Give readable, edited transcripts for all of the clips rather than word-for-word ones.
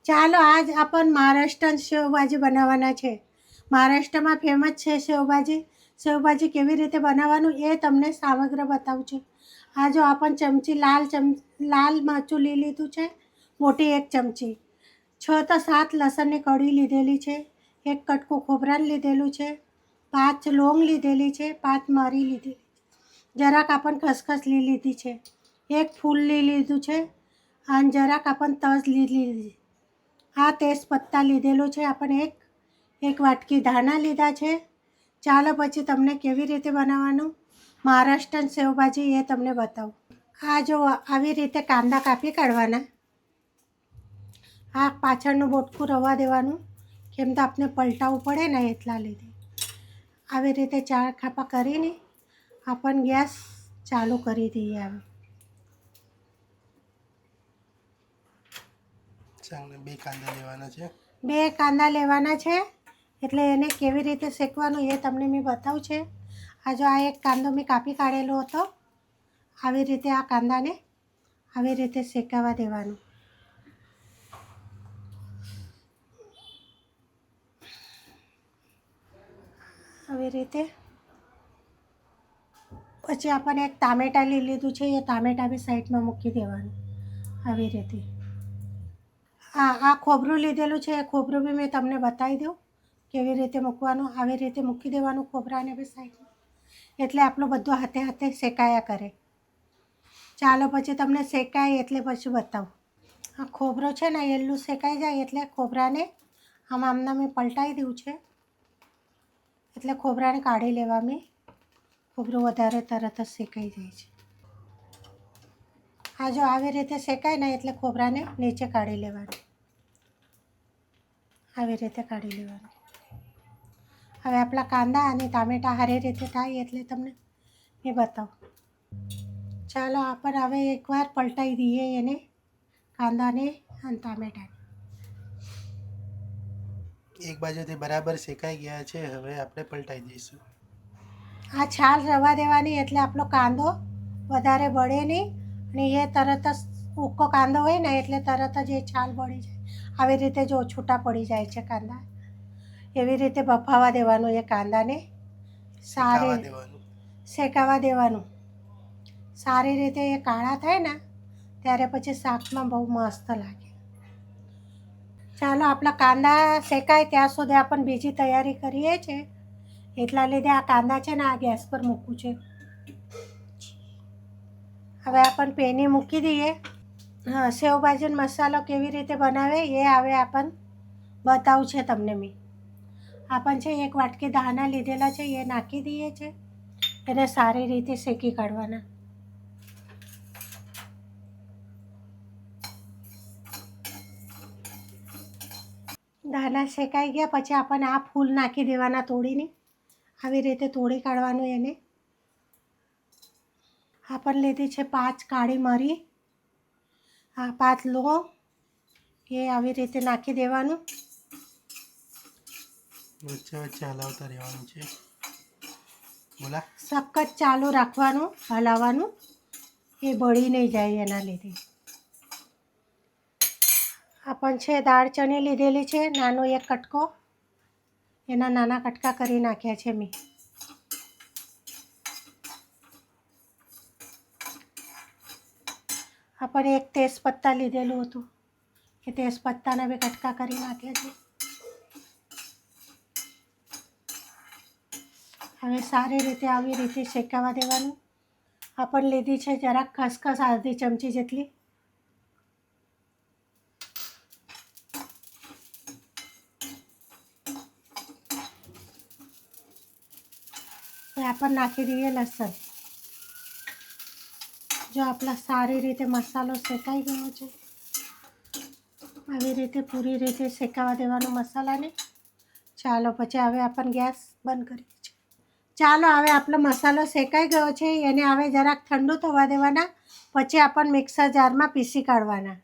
ચાલો આજ આપણ મહારાષ્ટ્રન સેવભાજી બનાવવાના છે. મહારાષ્ટ્રમાં ફેમસ છે સેવભાજી. સેવભાજી કેવી રીતે બનાવવાનું એ તમને સામગ્રી બતાવું છું. આ જો આપણ ચમચી લાલ મરચું લીધું છે, મોટી 1 ચમચી. 6 તો 7 લસણની કળી લીધેલી છે. 1 કટકું ખોબરાન લીધેલું છે. 5 લોંગ લીધેલી છે. 5 મરી લીધેલી. જરાક આપણ ખસખસ લીધી છે. 1 ફૂલ લીધું છે અને જરાક આપણ તજ લીધી. આ તેજપત્તા લીધેલું છે આપણે. એક વાટકી ધાણા લીધા છે. ચાલો પછી તમને કેવી રીતે બનાવવાનું મહારાષ્ટ્રન સેવભાજી એ તમને બતાવું. આ જો આવી રીતે કાંદા કાપી કાઢવાના. આ પાછળનું બોટકું રવા દેવાનું, કેમ તો આપણે પલટાવવું પડે ને એટલા લીધે. આવી રીતે 4 ખાપા કરીને આપણ ગેસ ચાલુ કરી દઈએ. આવે ચાલો 2 કાંદા લેવાના છે. 2 કાંદા લેવાના છે. એટલે એને કેવી રીતે શેકવાનું એ તમને મેં બતાવું છે. આ જો આ 1 કાંદો મેં કાપી કાઢેલો હતો. આવી રીતે આ કાંદાને આવી રીતે શેકાવા દેવાનું. આવી રીતે પછી આપણને 1 ટામેટાં લીધું છે. એ ટામેટાં બી સાઈડમાં મૂકી દેવાનું. આવી રીતે આ ખોબરું લીધેલું છે. એ ખોબરું બી મેં તમને બતાવી દઉં કેવી રીતે મૂકવાનું. આવી રીતે મૂકી દેવાનું ખોબરાને બી સાઈડમાં, એટલે આપણું બધું હાથે હાથે શેકાયા કરે. ચાલો પછી તમને શેકાય એટલે પછી બતાવું. આ ખોબરો છે ને એટલું શેકાઈ જાય એટલે ખોબરાને આમાં મેં પલટાવી દઉં છે. એટલે ખોબરાને કાઢી લેવા. મેં ખોબરું વધારે તરત જ શેકાઈ જાય છે. આ જો આવી રીતે શેકાય ને એટલે ખોબરાને નીચે કાઢી લેવાનું. આવી રીતે કાઢી લેવાનું. હવે આપણા કાંદા અને ટામેટાં સારી રીતે થાય એટલે તમને મેં બતાવું. ચાલો આપણે હવે એકવાર પલટાવી દઈએ એને, કાંદાને અને ટામેટાને. એક બાજુથી બરાબર શેકાઈ ગયા છે. હવે આપણે પલટાઈ દઈશું. આ છાલ રવા દેવાની એટલે આપણો કાંદો વધારે બળે નહીં. અને એ તરત જ ઉક્કો કાંદો હોય ને એટલે તરત જ એ છાલ બળી જાય. આવી રીતે જો છૂટા પડી જાય છે કાંદા. એવી રીતે બફાવા દેવાનું એ કાંદાને. શેકાવા દેવાનું. સારી રીતે એ કાળા થાય ને ત્યારે પછી શાકમાં બહુ મસ્ત લાગે. ચાલો આપણા કાંદા શેકાય ત્યાં સુધી આપણે બીજી તૈયારી કરીએ છીએ. એટલા લીધે આ કાંદા છે ને આ ગેસ પર મૂકવું છે. હવે આપણે પેની મૂકી દઈએ. હા, સેવભાજીનો મસાલો કેવી રીતે બનાવે એ હવે આપણને બતાવું છે તમને મેં. આપણ છે 1 વાટકી ધાણા લીધેલા છે એ નાખી દઈએ છે. એને સારી રીતે શેકી કાઢવાના. ધાણા શેકાઈ ગયા પછી આપણને આ ફૂલ નાખી દેવાના તોડીને. આવી રીતે તોડી કાઢવાનું એને. આપણને લીધી છે 5 કાળી મરી. આ 5 લોંગ એ આવી રીતે નાખી દેવાનું. વચ્ચે વચ્ચે હલાવતા રહેવાનું છે. બોલા સખત ચાલુ રાખવાનું, હલાવવાનું. એ બળી નહીં જાય એના લીધે. આપણ છે દાળચણી લીધેલી છે, નાનો 1 કટકો. એના નાના કટકા કરી નાખ્યા છે મેં. આપણે 1 તેજપત્તા લીધેલું હતું. એ તેજપત્તાના બી કટકા કરી નાખ્યા છે. હવે સારી રીતે આવી રીતે શેકાવા દેવાનું. આપણે લીધી છે જરાક ખસખસ અડધી ચમચી જેટલી. આપણે નાખી દઈએ લસણ. જો આપણા સારી રીતે મસાલો શેકાઈ ગયો છે. આવી રીતે પૂરી રીતે શેકાવા દેવાનું મસાલાને. ચાલો પછી હવે આપણે ગેસ બંધ કરીએ છીએ. ચાલો હવે આપણો મસાલો શેકાઈ ગયો છે. એને હવે જરાક ઠંડુ થવા દેવાના. પછી આપણે મિક્સર જારમાં પીસી કાઢવાના.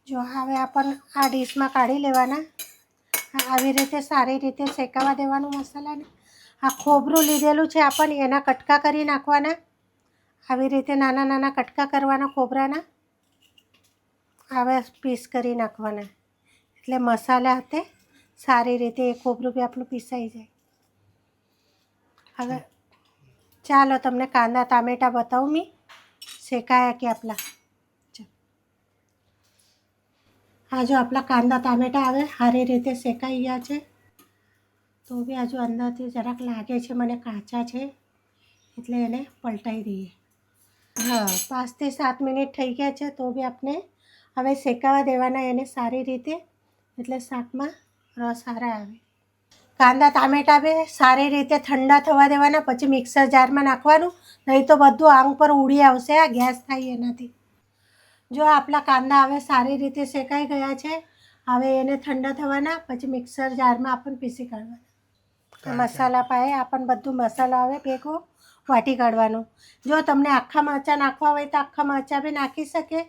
જો હવે આપણે આ ડીશમાં કાઢી લેવાના. આવી રીતે સારી રીતે શેકાવા દેવાનું મસાલાને. આ ખોબરું લીધેલું છે આપણને એના કટકા કરી નાખવાના. આવી રીતે નાના નાના કટકા કરવાના ખોબરાના. આવા પીસ કરી નાખવાના, એટલે મસાલા હાથે સારી રીતે એ ખોબરું બી આપણું પીસાઈ જાય. હવે ચાલો તમને કાંદા ટામેટાં બતાવું મેં શેકાયા કે આપણા. આ જો આપણા કાંદા ટામેટાં હવે સારી રીતે શેકાઈ ગયા છે. તો બી હજુ અંદરથી જરાક લાગે છે મને કાચા છે, એટલે એને પલટાઈ દઈએ. હા, 5 થી 7 મિનિટ થઈ ગયા છે. તો બી આપણે હવે શેકાવા દેવાના એને સારી રીતે, એટલે શાકમાં રસ સારા આવે. કાંદા ટામેટાં બી સારી રીતે ઠંડા થવા દેવાના, પછી મિક્સર જારમાં નાખવાનું, નહીં તો બધું આંગ પર ઉડી આવશે, આ ગેસ થાય એનાથી. જો આપણા કાંદા હવે સારી રીતે શેકાઈ ગયા છે. હવે એને ઠંડા થવાના, પછી મિક્સર જારમાં આપણને પીસી કાઢવાના. મસાલા પાએ આપણને બધું મસાલા આવે ભેગો વાટી કાઢવાનું. જો તમને આખા મરચાં નાખવા હોય તો આખા મરચાં બી નાખી શકે,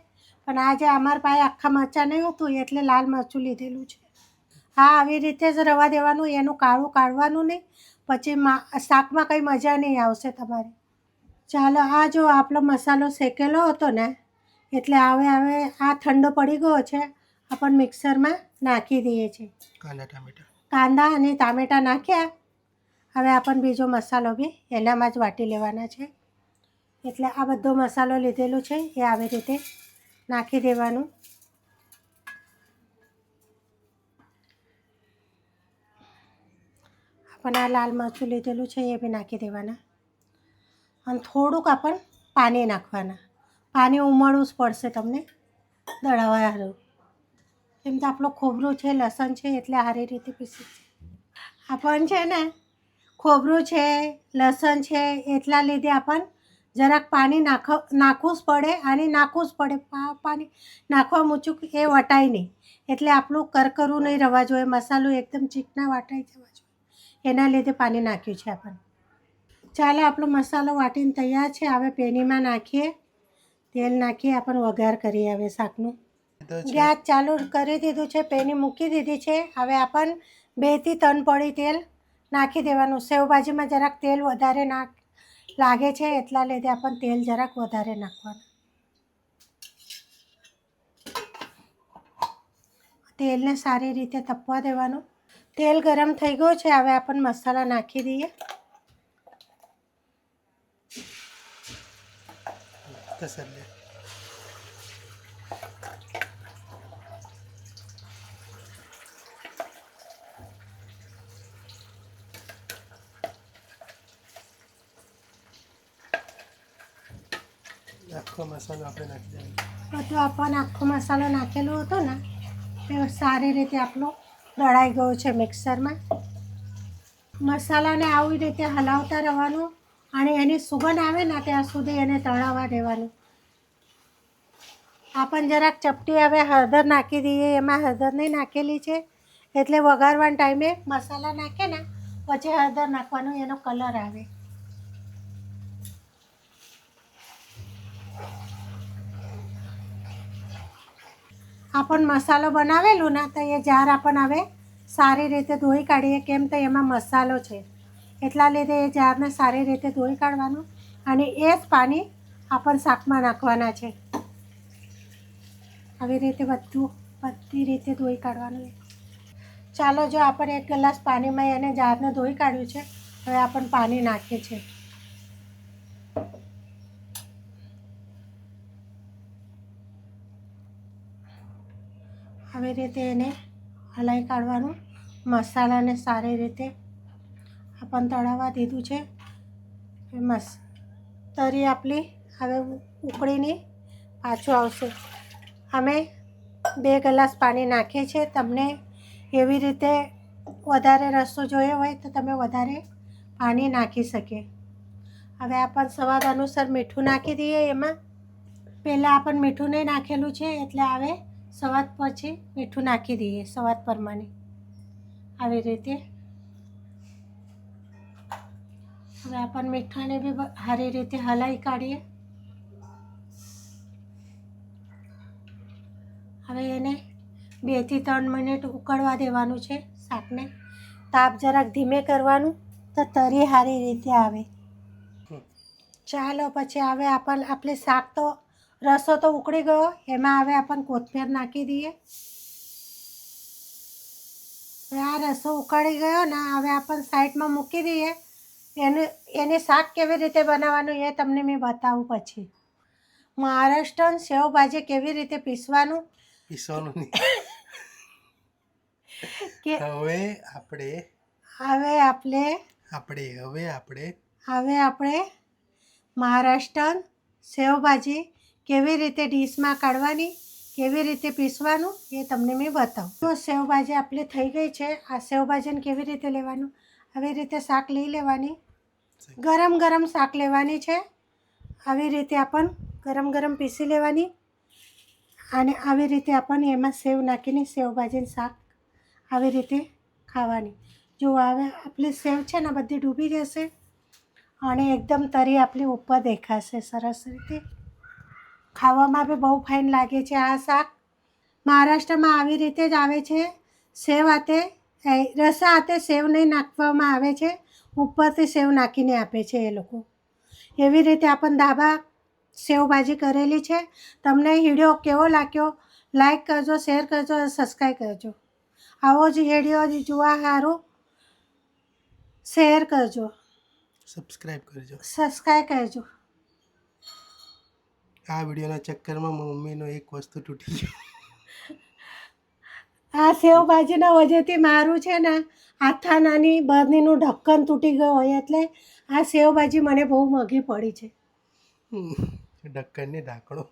પણ આજે અમારા પાસે આખા મરચાં નહીં હોતું એટલે લાલ મરચું લીધેલું છે. હા, આવી રીતે જ રવા દેવાનું, એનું કાળું કાઢવાનું નહીં, પછી શાકમાં કંઈ મજા નહીં આવશે તમારે. ચાલો, આ જો આપણો મસાલો શેકેલો હતો ને, એટલે હવે આ ઠંડો પડી ગયો છે, આપણને મિક્સરમાં નાખી દઈએ છીએ. કાંદા અને ટામેટાં નાખ્યા. હવે આપણને બીજો મસાલો બી એનામાં જ વાટી લેવાના છે. એટલે આ બધો મસાલો લીધેલું છે એ આવી રીતે નાખી દેવાનું. આપણને આ લાલ મરચું લીધેલું છે એ બી નાખી દેવાના. અને થોડુંક આપણને પાણી નાખવાના. પાણી ઉમળવું જ પડશે તમને દળાવા હારું. કેમ તો આપણું ખોબરું છે, લસણ છે, એટલે સારી રીતે પીસી છે. આપણને છે ને ખોબરું છે, લસણ છે, એટલા લીધે આપણને જરાક પાણી નાખવું જ પડે, અને નાખવું જ પડે. પાણી નાખવા મૂચું એ વટાય નહીં, એટલે આપણું કરકરું નહીં રહેવા જોઈએ, મસાલો એકદમ ચીકણા વાટાઈ જવા જોઈએ, એના લીધે પાણી નાખ્યું છે આપણને. ચાલો, આપણો મસાલો વાટીને તૈયાર છે. હવે પેનીમાં નાખીએ, તેલ નાખીએ, આપણને વઘાર કરીએ. હવે શાકનું ગેસ ચાલુ કરી દીધું છે, પેની મૂકી દીધી છે. હવે આપણને 2 થી 3 પડી તેલ નાખી દેવાનું. સેવભાજીમાં જરાક તેલ વધારે લાગે છે, એટલા લીધે આપણને તેલ જરાક વધારે નાખવાનું. તેલને સારી રીતે તપવા દેવાનું. તેલ ગરમ થઈ ગયું છે. હવે આપણને મસાલા નાખી દઈએ. આખો મસાલો આપણે નાખી દઈએ. બધું આપણને આખો મસાલો નાખેલો હતો ને, એ સારી રીતે આપણો દળાઈ ગયો છે મિક્સરમાં. મસાલાને આવી રીતે હલાવતા રહેવાનું, અને એની સુગંધ આવે ને ત્યાં સુધી એને તળાવવા દેવાનું. આપણને જરાક ચપટી હવે હળદર નાખી દઈએ. એમાં હળદર નહીં નાખેલી છે, એટલે વઘારવાના ટાઈમે મસાલા નાખે ને પછી હળદર નાખવાનું, એનો કલર આવે. આપણને મસાલો બનાવેલું ને તો એ જાર આપણને હવે સારી રીતે ધોઈ કાઢીએ. કેમ તો એમાં મસાલો છે, એટલા લીધે એ જારને સારી રીતે ધોઈ કાઢવાનું, અને એ જ પાણી આપણને શાકમાં નાખવાના છે. આવી રીતે બધી રીતે ધોઈ કાઢવાનું. ચાલો, જો આપણે 1 ગ્લાસ પાણીમાં એને જારને ધોઈ કાઢ્યું છે. હવે આપણને પાણી નાખીએ છીએ. આવી રીતે એને હલાવી કાઢવાનું. મસાલાને સારી રીતે આપણને તળાવવા દીધું છે. તરી આપણી હવે ઉકળીને પાછું આવશે. અમે 2 ગ્લાસ પાણી નાખીએ છીએ. તમને એવી રીતે વધારે રસો જોયો હોય તો તમે વધારે પાણી નાખી શકે. હવે આપણને સ્વાદ અનુસાર મીઠું નાખી દઈએ. એમાં પહેલાં આપણને મીઠું નહીં નાખેલું છે, એટલે હવે સ્વાદ પછી મીઠું નાખી દઈએ, સ્વાદ પ્રમાણે. આવી રીતે હવે આપણને મીઠાને બી સારી રીતે હલાવી કાઢીએ. હવે એને 2 થી 3 મિનિટ ઉકળવા દેવાનું છે શાકને. તાપ જરાક ધીમે કરવાનું, તો તરી સારી રીતે આવે. ચાલો, પછી હવે આપણે શાક તો રસો તો ઉકળી ગયો. એમાં હવે આપણે કોથમીર નાખી દઈએ. હવે આ રસો ઉકળી ગયો ને હવે આપણે સાઈડમાં મૂકી દઈએ. એને શાક કેવી રીતે બનાવવાનું એ તમને મેં બતાવું પછી. મહારાષ્ટ્રન સેવભાજી કેવી રીતે પીસવાનું પીસવાનું નહીં. કે હવે આપણે મહારાષ્ટ્રન સેવભાજી કેવી રીતે ડીશમાં કાઢવાની, કેવી રીતે પીસવાનું એ તમને મેં બતાવું. તો સેવભાજી આપણી થઈ ગઈ છે. આ સેવભાજીને કેવી રીતે લેવાનું, આવી રીતે શાક લઈ લેવાની. ગરમ ગરમ શાક લેવાની છે. આવી રીતે આપણને ગરમ ગરમ પીસી લેવાની અને આવી રીતે આપણને એમાં સેવ નાખીને સેવભાજીનું શાક આવી રીતે ખાવાની. જો હવે આપણી સેવ છે ને બધી ડૂબી જશે અને એકદમ તરી આપણી ઉપર દેખાશે સરસ રીતે. ખાવામાં બી બહુ ફાઇન લાગે છે આ શાક. મહારાષ્ટ્રમાં આવી રીતે જ આવે છે. સેવ હાથે રસા હાથે સેવ નહીં નાખવામાં આવે છે, ઉપરથી સેવ નાખીને આપે છે એ લોકો. એવી રીતે આપણને ધાબા સેવભાજી કરેલી છે. તમને વિડીયો કેવો લાગ્યો લાઈક કરજો, શેર કરજો, સબસ્ક્રાઈબ કરજો. આવો જ વિડીયો જોવા સારું શેર કરજો, સબસ્ક્રાઈબ કરજો. આ વિડીયોના ચક્કરમાં મમ્મીનો એક વસ્તુ તૂટી ગયો. આ સેવભાજીના વજેથી મારું છે ને આથાનાની બરણીનું ઢક્કન તૂટી ગયું હોય એટલે આ સેવભાજી મને બહુ મોંઘી પડી છે. ઢક્કનને ઢાંકણો